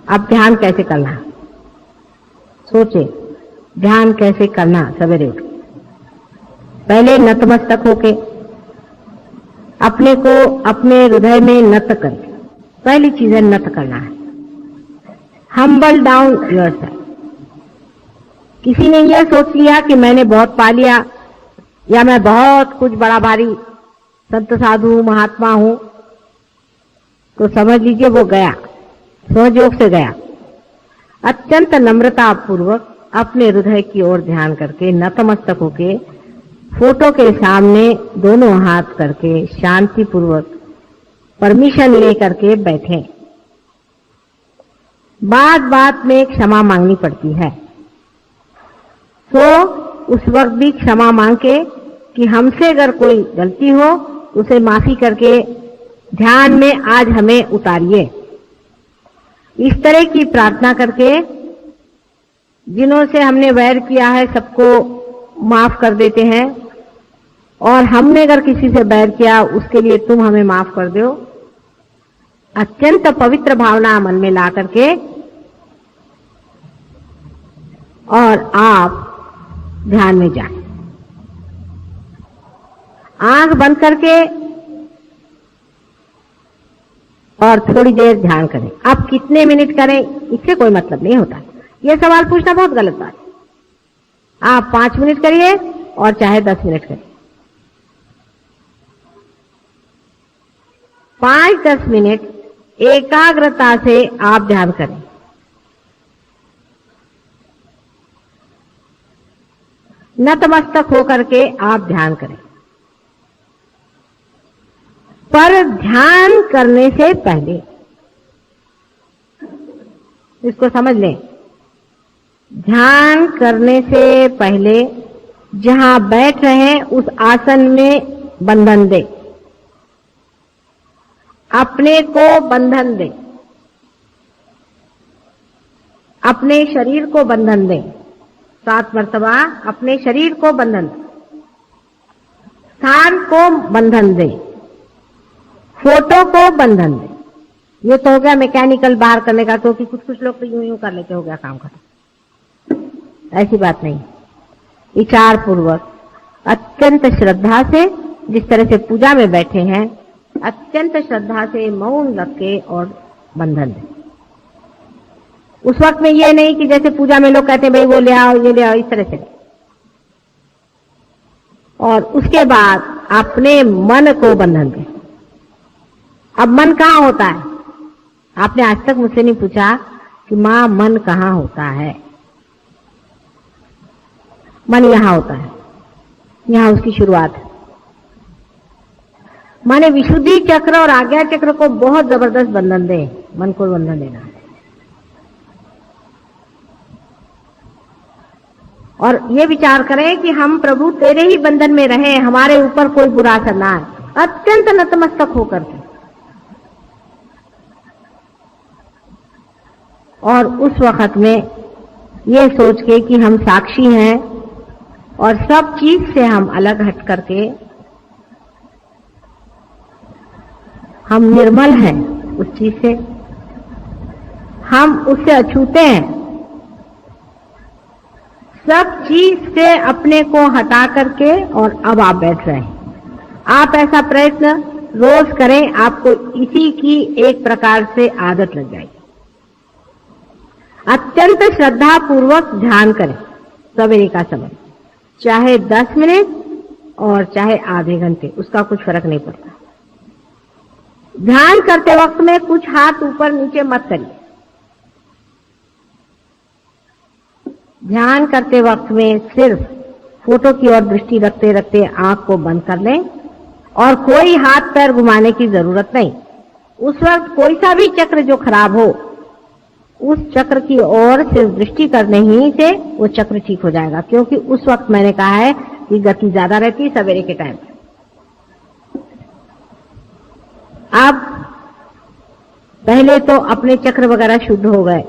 अब ध्यान कैसे करना, सोचे ध्यान कैसे करना। सवेरे उठ पहले नतमस्तक होके अपने को अपने हृदय में नत कर, पहली चीज है नत करना है। Humble down yourself. किसी ने यह सोच लिया कि मैंने बहुत पा लिया या मैं बहुत कुछ बड़ा भारी संत साधु महात्मा हूं, तो समझ लीजिए वो गया, सहयोग से गया। अत्यंत नम्रता पूर्वक अपने हृदय की ओर ध्यान करके नतमस्तक होके फोटो के सामने दोनों हाथ करके शांति पूर्वक परमिशन ले करके बैठे। बात बात में क्षमा मांगनी पड़ती है, तो उस वक्त भी क्षमा मांग के कि हमसे अगर कोई गलती हो उसे माफी करके ध्यान में आज हमें उतारिए। इस तरह की प्रार्थना करके जिन्हों से हमने वैर किया है सबको माफ कर देते हैं, और हमने अगर किसी से बैर किया उसके लिए तुम हमें माफ कर दो। अत्यंत पवित्र भावना मन में ला करके और आप ध्यान में जाएं। आंख बंद करके और थोड़ी देर ध्यान करें। आप कितने मिनट करें इससे कोई मतलब नहीं होता, यह सवाल पूछना बहुत गलत बात है। आप 5 मिनट करिए और चाहे 10 मिनट करिए। 5-10 मिनट एकाग्रता से आप ध्यान करें। नतमस्तक होकर के आप ध्यान करें, पर ध्यान करने से पहले इसको समझ लें। ध्यान करने से पहले जहां बैठ रहे हैं उस आसन में बंधन दे, अपने को बंधन दे, अपने शरीर को बंधन दे। 7 मर्तबा अपने शरीर को बंधन दे, स्थान को बंधन दे, फोटो को बंधन दे। ये तो हो गया मैकेनिकल बाहर करने का, क्योंकि कुछ लोग तो यूं कर लेते, हो गया काम खत्म। ऐसी बात नहीं। विचार पूर्वक अत्यंत श्रद्धा से, जिस तरह से पूजा में बैठे हैं, अत्यंत श्रद्धा से मौन रख के और बंधन दे। उस वक्त में ये नहीं कि जैसे पूजा में लोग कहते हैं भाई वो ले आओ ये ले आओ, इस तरह से। और उसके बाद अपने मन को बंधन दे। अब मन कहाँ होता है? आपने आज तक मुझसे नहीं पूछा कि मां मन कहाँ होता है। मन यहां होता है, यहां उसकी शुरुआत है। माने विशुद्धि चक्र और आज्ञा चक्र को बहुत जबरदस्त बंधन दे, मन को बंधन देना है। और ये विचार करें कि हम प्रभु तेरे ही बंधन में रहे, हमारे ऊपर कोई बुरा असर ना आए, अत्यंत नतमस्तक होकर के। और उस वक्त में ये सोच के कि हम साक्षी हैं और सब चीज से हम अलग हट करके हम निर्मल हैं, उस चीज से हम उससे अछूते हैं। सब चीज से अपने को हटा करके और अब आप बैठ रहे हैं। आप ऐसा प्रयत्न रोज करें, आपको इसी की एक प्रकार से आदत लग जाएगी। अत्यंत श्रद्धा पूर्वक ध्यान करें सवेरे का समय, चाहे 10 मिनट और चाहे आधे घंटे, उसका कुछ फर्क नहीं पड़ता। ध्यान करते वक्त में कुछ हाथ ऊपर नीचे मत करिए। ध्यान करते वक्त में सिर्फ फोटो की ओर दृष्टि रखते रखते आंख को बंद कर लें और कोई हाथ पैर घुमाने की जरूरत नहीं। उस वक्त कोई सा भी चक्र जो खराब हो, उस चक्र की ओर सिर्फ दृष्टि करने ही से वो चक्र ठीक हो जाएगा। क्योंकि उस वक्त मैंने कहा है कि गति ज्यादा रहती है सवेरे के टाइम। अब पहले तो अपने चक्र वगैरह शुद्ध हो गए,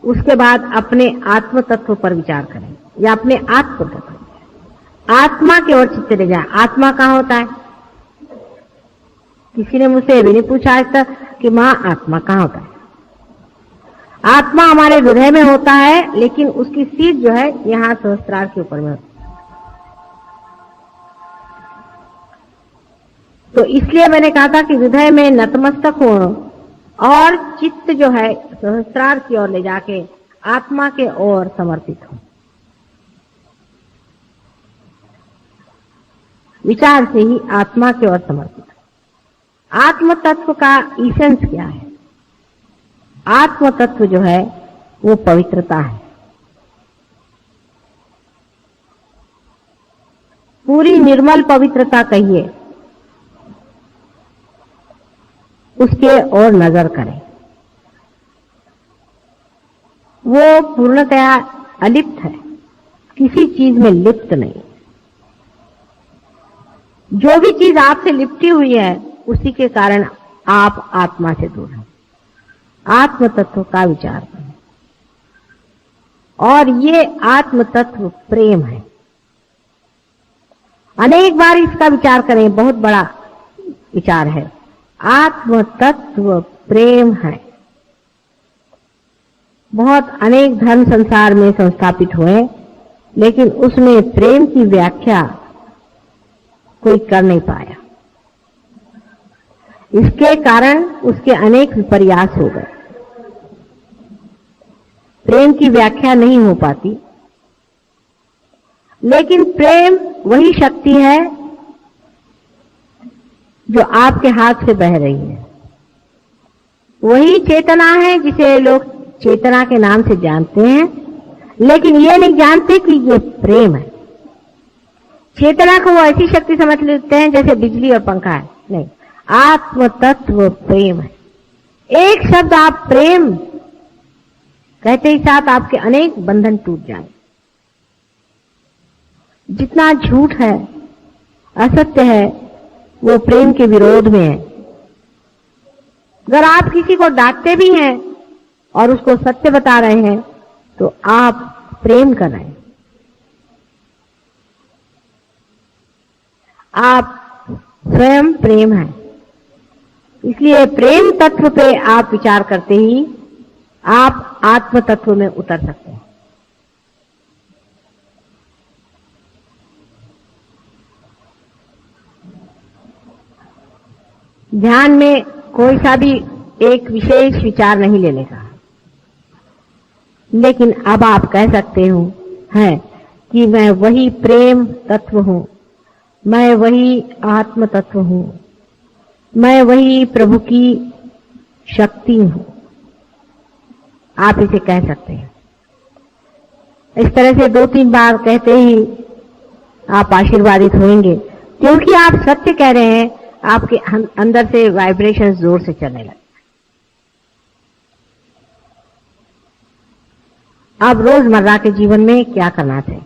उसके बाद अपने आत्म तत्व पर विचार करें या अपने आत्म तत्व, आत्मा की ओर चित्त ले जाए। आत्मा कहाँ होता है? किसी ने मुझसे भी नहीं पूछा आज तक कि मां आत्मा कहाँ होता है। आत्मा हमारे हृदय में होता है, लेकिन उसकी सीट जो है यहाँ सहस्त्रार के ऊपर में होती है। तो इसलिए मैंने कहा था कि हृदय में नतमस्तक हो और चित्त जो है सहस्त्रार की ओर ले जाके आत्मा के ओर समर्पित हो। विचार से ही आत्मा की ओर समर्पित हो। आत्म तत्व का इसेंस क्या है? आत्म तत्व जो है वो पवित्रता है। पूरी निर्मल पवित्रता कहिए, उसके ओर नजर करें। वो पूर्णतया अलिप्त है, किसी चीज में लिप्त नहीं। जो भी चीज आपसे लिपटी हुई है उसी के कारण आप आत्मा से दूर हैं। आत्म तत्व का विचार करें, और ये आत्म तत्व प्रेम है। अनेक बार इसका विचार करें, बहुत बड़ा विचार है। आत्म तत्व प्रेम है। बहुत अनेक धर्म संसार में संस्थापित हुए, लेकिन उसमें प्रेम की व्याख्या कोई कर नहीं पाया। इसके कारण उसके अनेक विपर्यास हो गए। प्रेम की व्याख्या नहीं हो पाती, लेकिन प्रेम वही शक्ति है जो आपके हाथ से बह रही है। वही चेतना है जिसे लोग चेतना के नाम से जानते हैं, लेकिन ये नहीं जानते कि ये प्रेम है। चेतना को वो ऐसी शक्ति समझ लेते हैं जैसे बिजली और पंखा है। नहीं, आत्म तत्व प्रेम है। एक शब्द आप प्रेम कहते ही साथ आपके अनेक बंधन टूट जाए। जितना झूठ है, असत्य है, वो प्रेम के विरोध में है। अगर आप किसी को डांटते भी हैं और उसको सत्य बता रहे हैं तो आप प्रेम कर रहे हैं। आप स्वयं प्रेम है। इसलिए प्रेम तत्व पे आप विचार करते ही आप आत्म तत्व में उतर सकते हैं। ध्यान में कोई सा भी एक विशेष विचार नहीं लेने का, लेकिन अब आप कह सकते हो हैं कि मैं वही प्रेम तत्व हूं, मैं वही आत्म तत्व हूं, मैं वही प्रभु की शक्ति हूं। आप इसे कह सकते हैं। इस तरह से 2-3 बार कहते ही आप आशीर्वादित होंगे, क्योंकि आप सत्य कह रहे हैं। आपके अंदर से वाइब्रेशन जोर से चलने लगे। अब रोजमर्रा के जीवन में क्या करना चाहिए?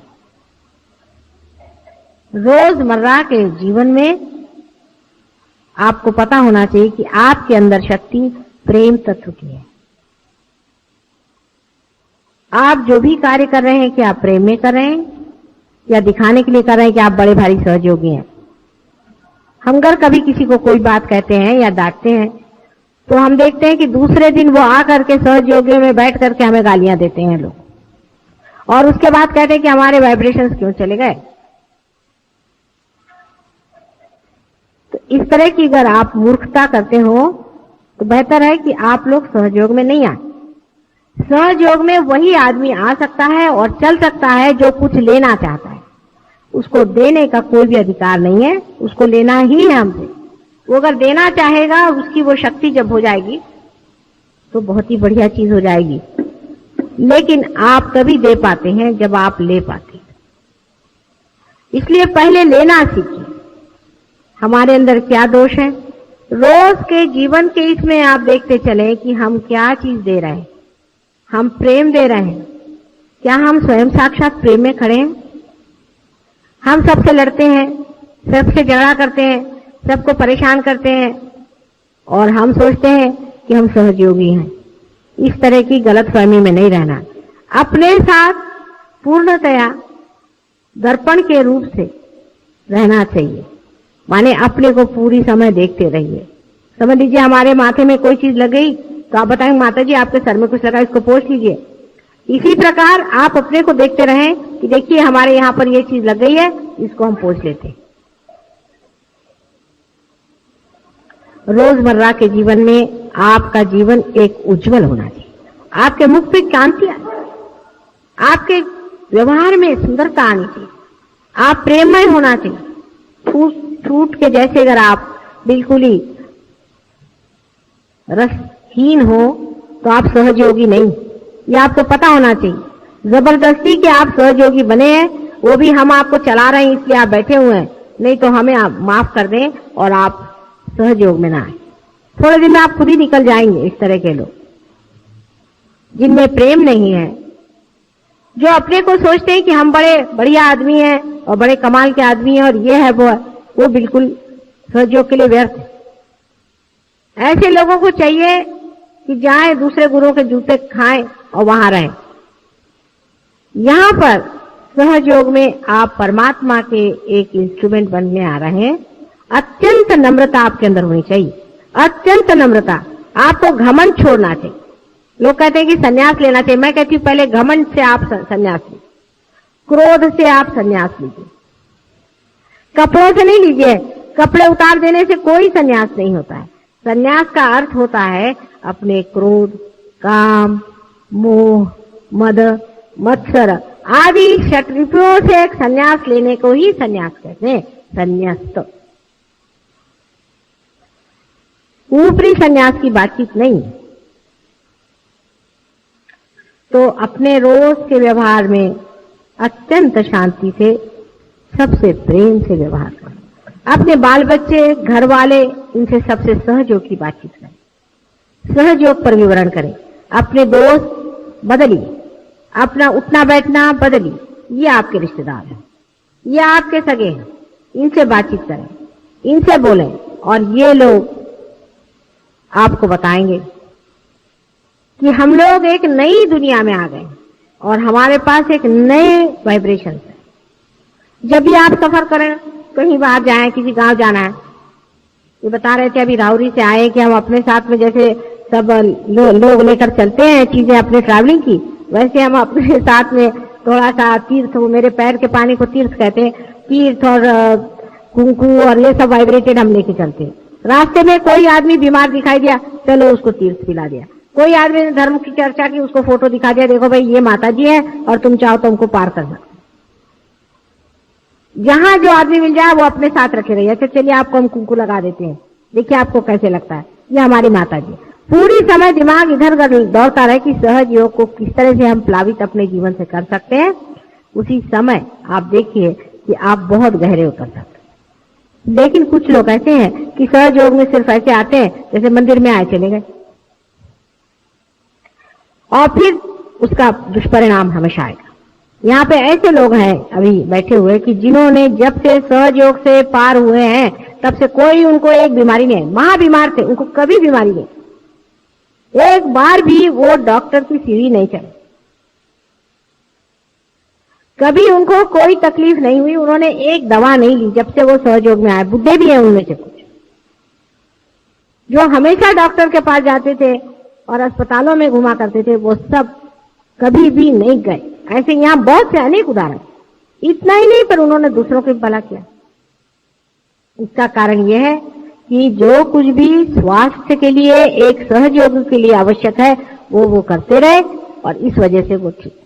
रोजमर्रा के जीवन में आपको पता होना चाहिए कि आपके अंदर शक्ति प्रेम तत्व की है। आप जो भी कार्य कर रहे हैं, क्या आप प्रेम में कर रहे हैं या दिखाने के लिए कर रहे हैं कि आप बड़े भारी सहयोगी हैं? हम अगर कभी किसी को कोई बात कहते हैं या डांटते हैं तो हम देखते हैं कि दूसरे दिन वो आकर के सहयोगियों में बैठ करके हमें गालियां देते हैं लोग, और उसके बाद कहते हैं कि हमारे वाइब्रेशंस क्यों चले गए। तो इस तरह की अगर आप मूर्खता करते हो तो बेहतर है कि आप लोग सहयोग में नहीं आए। सहयोग में वही आदमी आ सकता है और चल सकता है जो कुछ लेना चाहता है। उसको देने का कोई भी अधिकार नहीं है, उसको लेना ही है हमसे। वो अगर देना चाहेगा, उसकी वो शक्ति जब हो जाएगी तो बहुत ही बढ़िया चीज हो जाएगी। लेकिन आप तभी दे पाते हैं जब आप ले पाते हैं। इसलिए पहले लेना सीखिए। हमारे अंदर क्या दोष है? रोज के जीवन के इसमें आप देखते चले कि हम क्या चीज दे रहे हैं। हम प्रेम दे रहे हैं, क्या हम स्वयं साक्षात प्रेम में खड़े हैं? हम सबसे लड़ते हैं, सबसे झगड़ा करते हैं, सबको परेशान करते हैं और हम सोचते हैं कि हम सहयोगी हैं। इस तरह की गलतफहमी में नहीं रहना। अपने साथ पूर्णतया दर्पण के रूप से रहना चाहिए। माने अपने को पूरी समय देखते रहिए। समझ लीजिए हमारे माथे में कोई चीज लग गई तो आप बताएंगे माता जी आपके सर में कुछ लगा, इसको पोंछ लीजिए। इसी प्रकार आप अपने को देखते रहें कि देखिए हमारे यहाँ पर ये चीज लग गई है, इसको हम पोंछ लेते हैं। रोजमर्रा के जीवन में आपका जीवन एक उज्जवल होना चाहिए, आपके मुख पे कांति आनी, आपके व्यवहार में सुंदरता आनी चाहिए, आप प्रेममय होना चाहिए। फ्रूट के जैसे अगर आप बिल्कुल ही रसहीन हो तो आप सहयोगी नहीं, ये आपको पता होना चाहिए। जबरदस्ती के आप सहयोगी बने हैं, वो भी हम आपको चला रहे हैं इसलिए आप बैठे हुए हैं, नहीं तो हमें आप माफ कर दें और आप सहयोग में ना आए। थोड़े दिन में आप खुद ही निकल जाएंगे। इस तरह के लोग जिनमें प्रेम नहीं है, जो अपने को सोचते हैं कि हम बड़े बढ़िया आदमी हैं और बड़े कमाल के आदमी हैं और ये है वो बिल्कुल सहयोग के लिए व्यर्थ है। ऐसे लोगों को चाहिए कि जाए दूसरे गुरुओं के जूते खाएं और वहां रहें। यहां पर सहयोग में आप परमात्मा के एक इंस्ट्रूमेंट बनने आ रहे हैं। अत्यंत नम्रता आपके अंदर होनी चाहिए, अत्यंत नम्रता। आपको घमंड छोड़ना चाहिए। लोग कहते हैं कि संन्यास लेना चाहिए, मैं कहती हूँ पहले घमंड से आप संन्यास लीजिए, क्रोध से आप संन्यास लीजिए, कपड़ों से नहीं लीजिए। कपड़े उतार देने से कोई संन्यास नहीं होता है। संन्यास का अर्थ होता है अपने क्रोध, काम, मोह, मद, मत्सर आदि षट्रिपुओं से एक संन्यास लेने को ही संन्यास कहते हैं। संन्यास्त ऊपरी संन्यास की बातचीत नहीं। तो अपने रोज के व्यवहार में अत्यंत शांति से, सबसे प्रेम से व्यवहार करें। अपने बाल बच्चे, घर वाले, इनसे सबसे सहयोग की बातचीत करें, सहयोग पर विवरण करें। अपने दोस्त बदलिए, अपना उठना बैठना बदलिए। ये आपके रिश्तेदार हैं, ये आपके सगे हैं, इनसे बातचीत करें, इनसे बोलें और ये लोग आपको बताएंगे कि हम लोग एक नई दुनिया में आ गए और हमारे पास एक नए वाइब्रेशन है। जब भी आप सफर करें, कहीं बाहर जाएं, किसी गांव जाना है, ये बता रहे थे अभी राउरी से आए कि हम अपने साथ में जैसे सब लोग लेकर चलते हैं चीजें अपने ट्रैवलिंग की, वैसे हम अपने साथ में थोड़ा सा तीर्थ, वो मेरे पैर के पानी को तीर्थ कहते हैं, तीर्थ और कुंकू और ये सब वाइब्रेटेड हम लेके चलते हैं। रास्ते में कोई आदमी बीमार दिखाई दिया, चलो उसको तीर्थ पिला दिया। कोई आदमी ने धर्म की चर्चा की, उसको फोटो दिखा दिया, देखो भाई ये माता जी है और तुम चाहो तो उनको पार कर सकते। जहां जो आदमी मिल जाए वो अपने साथ रखे रहिए। अच्छा चलिए आपको हम कुंकू लगा देते हैं, देखिए आपको कैसे लगता है, ये हमारी माता जी। पूरी समय दिमाग इधर उधर दौड़ता रहे कि सहज योग को किस तरह से हम प्लावित अपने जीवन से कर सकते हैं। उसी समय आप देखिए कि आप बहुत गहरे उतर सकते हैं। लेकिन कुछ लोग ऐसे हैं कि सहज योग में सिर्फ ऐसे आते हैं जैसे मंदिर में आए चले गए, और फिर उसका दुष्परिणाम हमेशा आएगा। यहाँ पे ऐसे लोग हैं अभी बैठे हुए कि जिन्होंने जब से सहज योग से पार हुए हैं तब से कोई उनको एक बीमारी नहीं है। महाबीमार थे, उनको कभी बीमारी नहीं, एक बार भी वो डॉक्टर की सीढ़ी नहीं चढ़े, कभी उनको कोई तकलीफ नहीं हुई, उन्होंने एक दवा नहीं ली जब से वो सहयोग में आए। बुढ़े भी हैं उनमें से कुछ जो हमेशा डॉक्टर के पास जाते थे और अस्पतालों में घुमा करते थे, वो सब कभी भी नहीं गए। ऐसे यहाँ बहुत से अनेक उदाहरण, इतना ही नहीं पर उन्होंने दूसरों को भला किया। इसका कारण यह है कि जो कुछ भी स्वास्थ्य के लिए, एक सहयोग के लिए आवश्यक है वो करते रहे और इस वजह से वो ठीक।